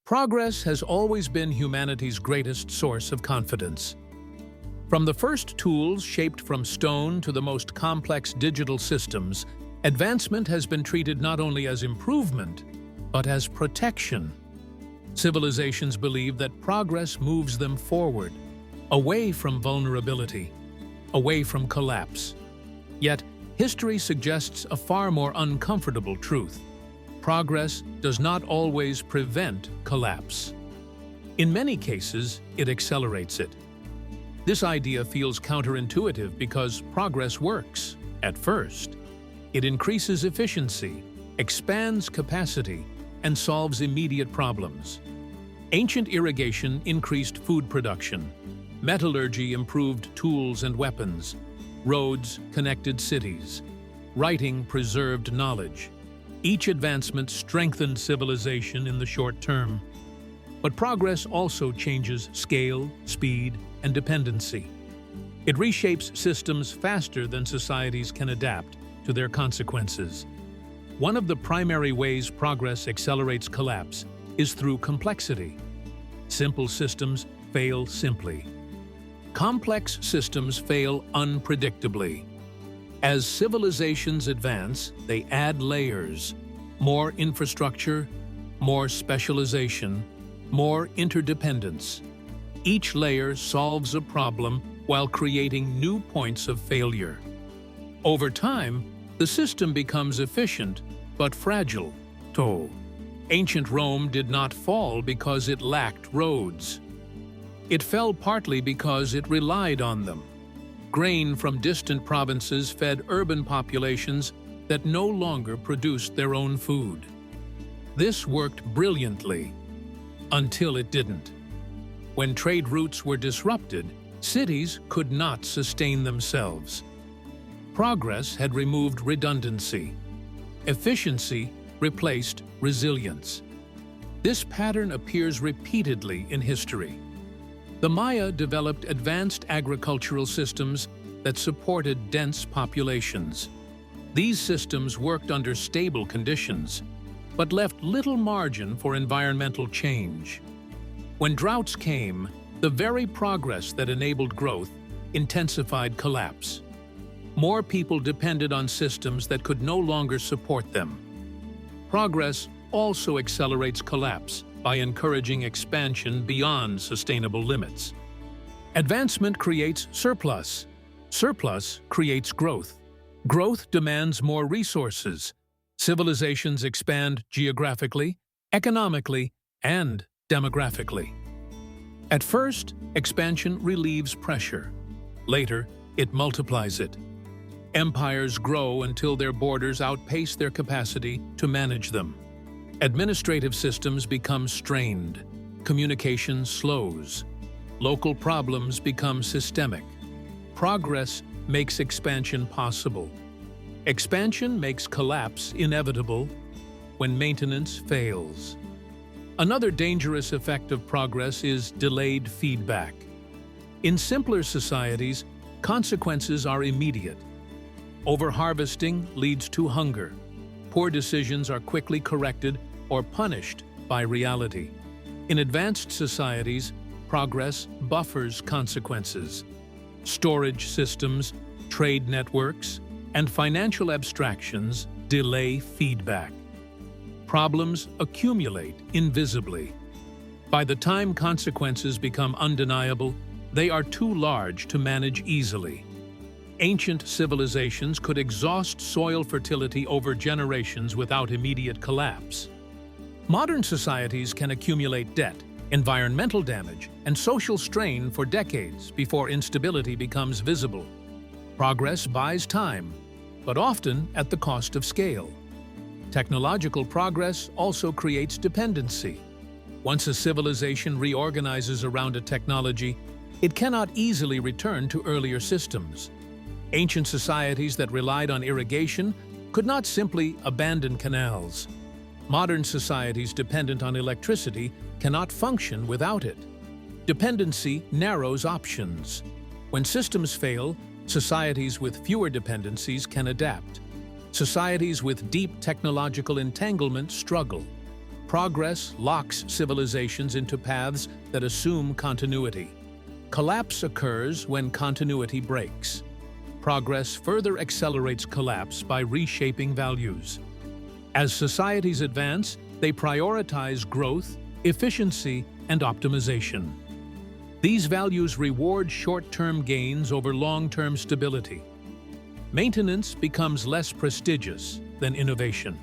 Progress has always been humanity's greatest source of confidence. From the first tools shaped from stone to the most complex digital systems, advancement has been treated not only as improvement, but as protection. Civilizations believe that progress moves them forward, away from vulnerability, away from collapse. Yet, history suggests a far more uncomfortable truth. Progress does not always prevent collapse. In many cases, it accelerates it. This idea feels counterintuitive because progress works, at first. It increases efficiency, expands capacity, and solves immediate problems. Ancient irrigation increased food production. Metallurgy improved tools and weapons. Roads connected cities. Writing preserved knowledge. Each advancement strengthened civilization in the short term. But progress also changes scale, speed, and dependency. It reshapes systems faster than societies can adapt to their consequences. One of the primary ways progress accelerates collapse is through complexity. Simple systems fail simply. Complex systems fail unpredictably. As civilizations advance, they add layers, more infrastructure, more specialization, more interdependence. Each layer solves a problem while creating new points of failure. Over time, the system becomes efficient but fragile. Ancient Rome did not fall because it lacked roads. It fell partly because it relied on them. Grain from distant provinces fed urban populations that no longer produced their own food. This worked brilliantly, until it didn't. When trade routes were disrupted, cities could not sustain themselves. Progress had removed redundancy. Efficiency replaced resilience. This pattern appears repeatedly in history. The Maya developed advanced agricultural systems that supported dense populations. These systems worked under stable conditions, but left little margin for environmental change. When droughts came, the very progress that enabled growth intensified collapse. More people depended on systems that could no longer support them. Progress also accelerates collapse by encouraging expansion beyond sustainable limits. Advancement creates surplus. Surplus creates growth. Growth demands more resources. Civilizations expand geographically, economically, and demographically. At first, expansion relieves pressure. Later, it multiplies it. Empires grow until their borders outpace their capacity to manage them. Administrative systems become strained. Communication slows. Local problems become systemic. Progress makes expansion possible. Expansion makes collapse inevitable when maintenance fails. Another dangerous effect of progress is delayed feedback. In simpler societies, consequences are immediate. Overharvesting leads to hunger. Poor decisions are quickly corrected or punished by reality. In advanced societies, progress buffers consequences. Storage systems, trade networks, and financial abstractions delay feedback. Problems accumulate invisibly. By the time consequences become undeniable, they are too large to manage easily. Ancient civilizations could exhaust soil fertility over generations without immediate collapse. Modern societies can accumulate debt, environmental damage, and social strain for decades before instability becomes visible. Progress buys time, but often at the cost of scale. Technological progress also creates dependency. Once a civilization reorganizes around a technology, it cannot easily return to earlier systems. Ancient societies that relied on irrigation could not simply abandon canals. Modern societies dependent on electricity cannot function without it. Dependency narrows options. When systems fail, societies with fewer dependencies can adapt. Societies with deep technological entanglement struggle. Progress locks civilizations into paths that assume continuity. Collapse occurs when continuity breaks. Progress further accelerates collapse by reshaping values. As societies advance, they prioritize growth, efficiency, and optimization. These values reward short-term gains over long-term stability. Maintenance becomes less prestigious than innovation.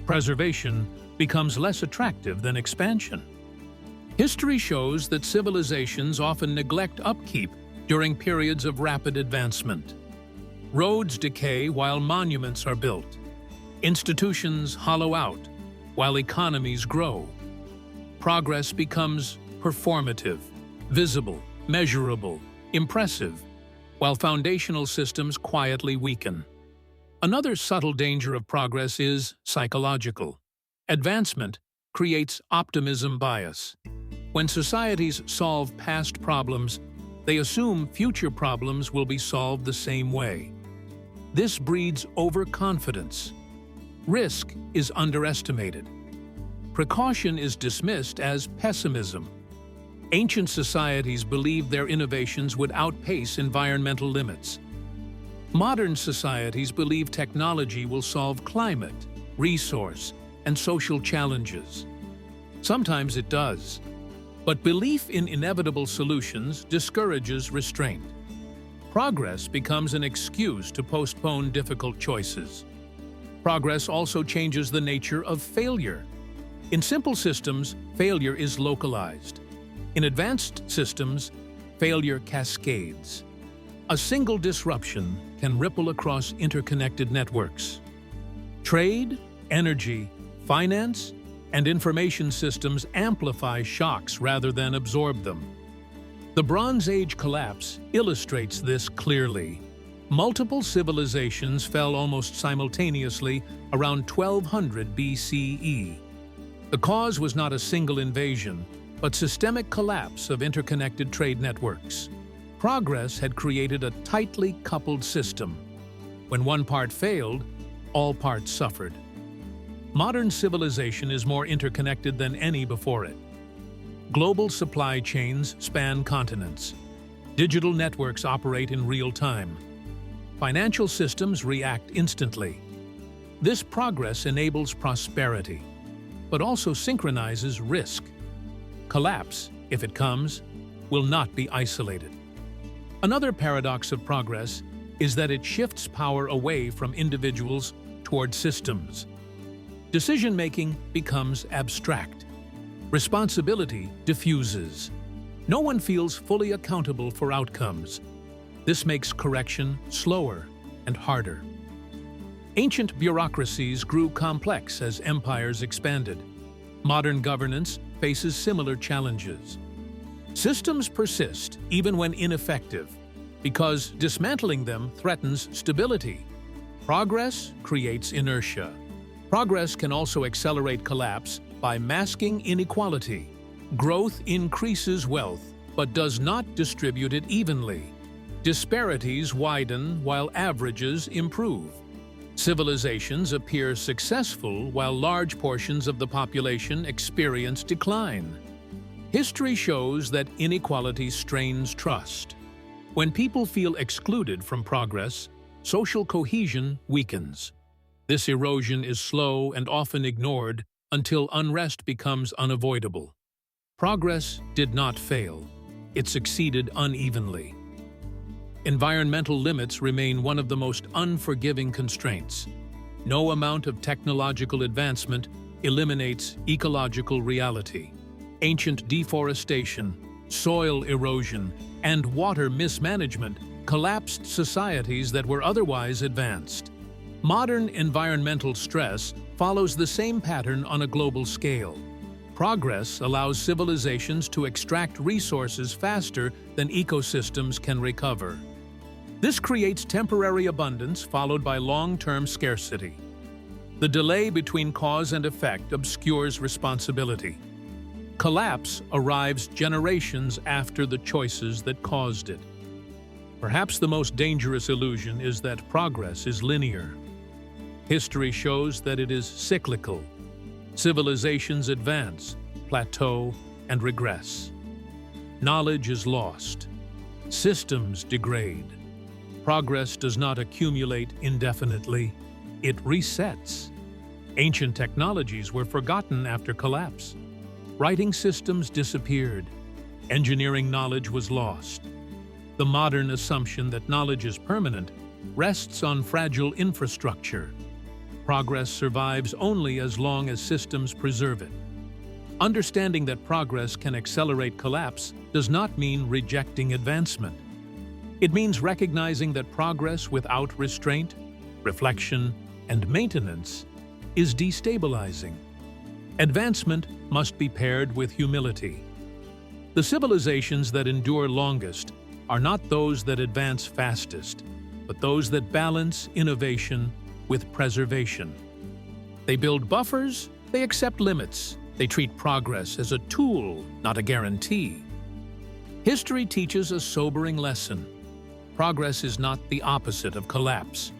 Preservation becomes less attractive than expansion. History shows that civilizations often neglect upkeep during periods of rapid advancement. Roads decay while monuments are built. Institutions hollow out while economies grow. Progress becomes performative, visible, measurable, impressive, while foundational systems quietly weaken. Another subtle danger of progress is psychological. Advancement creates optimism bias. When societies solve past problems, they assume future problems will be solved the same way. This breeds overconfidence. Risk is underestimated. Precaution is dismissed as pessimism. Ancient societies believed their innovations would outpace environmental limits. Modern societies believe technology will solve climate, resource, and social challenges. Sometimes it does. But belief in inevitable solutions discourages restraint. Progress becomes an excuse to postpone difficult choices. Progress also changes the nature of failure. In simple systems, failure is localized. In advanced systems, failure cascades. A single disruption can ripple across interconnected networks. Trade, energy, finance, and information systems amplify shocks rather than absorb them. The Bronze Age collapse illustrates this clearly. Multiple civilizations fell almost simultaneously around 1200 BCE. The cause was not a single invasion, but systemic collapse of interconnected trade networks. Progress had created a tightly coupled system. When one part failed, all parts suffered. Modern civilization is more interconnected than any before it. Global supply chains span continents. Digital networks operate in real time. Financial systems react instantly. This progress enables prosperity, but also synchronizes risk. Collapse, if it comes, will not be isolated. Another paradox of progress is that it shifts power away from individuals toward systems. Decision-making becomes abstract. Responsibility diffuses. No one feels fully accountable for outcomes. This makes correction slower and harder. Ancient bureaucracies grew complex as empires expanded. Modern governance faces similar challenges. Systems persist even when ineffective, because dismantling them threatens stability. Progress creates inertia. Progress can also accelerate collapse by masking inequality. Growth increases wealth, but does not distribute it evenly. Disparities widen while averages improve. Civilizations appear successful while large portions of the population experience decline. History shows that inequality strains trust. When people feel excluded from progress, social cohesion weakens. This erosion is slow and often ignored until unrest becomes unavoidable. Progress did not fail. It succeeded unevenly. Environmental limits remain one of the most unforgiving constraints. No amount of technological advancement eliminates ecological reality. Ancient deforestation, soil erosion, and water mismanagement collapsed societies that were otherwise advanced. Modern environmental stress follows the same pattern on a global scale. Progress allows civilizations to extract resources faster than ecosystems can recover. This creates temporary abundance followed by long-term scarcity. The delay between cause and effect obscures responsibility. Collapse arrives generations after the choices that caused it. Perhaps the most dangerous illusion is that progress is linear. History shows that it is cyclical. Civilizations advance, plateau, and regress. Knowledge is lost. Systems degrade. Progress does not accumulate indefinitely. It resets. Ancient technologies were forgotten after collapse. Writing systems disappeared. Engineering knowledge was lost. The modern assumption that knowledge is permanent rests on fragile infrastructure. Progress survives only as long as systems preserve it. Understanding that progress can accelerate collapse does not mean rejecting advancement. It means recognizing that progress without restraint, reflection, and maintenance is destabilizing. Advancement must be paired with humility. The civilizations that endure longest are not those that advance fastest, but those that balance innovation with preservation. They build buffers, they accept limits, they treat progress as a tool, not a guarantee. History teaches a sobering lesson. Progress is not the opposite of collapse.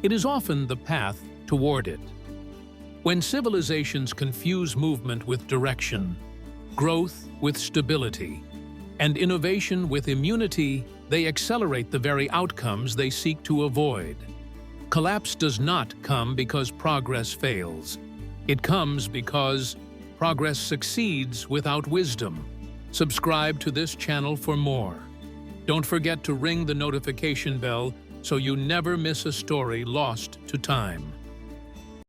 It is often the path toward it. When civilizations confuse movement with direction, growth with stability, and innovation with immunity, they accelerate the very outcomes they seek to avoid. Collapse does not come because progress fails. It comes because progress succeeds without wisdom. Subscribe to this channel for more. Don't forget to ring the notification bell so you never miss a story lost to time.